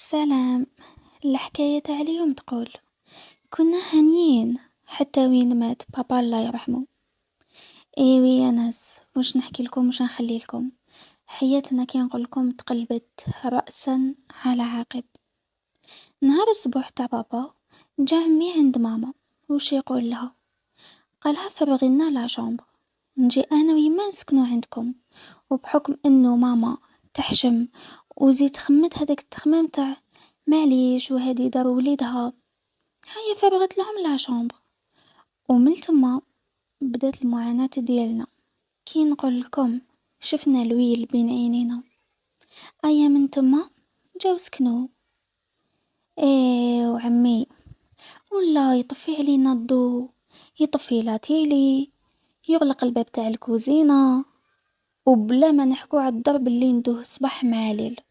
سلام. الحكاية تاع اليوم تقول كنا هانيين حتى وين مات بابا الله يرحمه. ايوي يا ناس، واش نحكي لكم واش نخلي لكم. حياتنا كي نقول لكم تقلبت رأسا على عقب. نهار الصبح تاع بابا جا عمي عند ماما، وش يقول لها؟ قالها فرغي لنا لا شامبر، نجي انا ويما نسكنو عندكم. وبحكم انه ماما تحشم وزيد خمت هذاك التخمام تاع معليش وهذه دار وليدها، هيا فرغت لهم لا شامبر. ومن ثم بدات المعاناة ديالنا. كي نقول لكم شفنا الويل بين عينينا، ايا من ثم جاو سكنوا. ايه وعمي ولا يطفي علينا الضو، يطفي لا تيلي، يغلق الباب تاع الكوزينة، وبلا ما نحكو على الضرب اللي ندوه صباح مع ليل.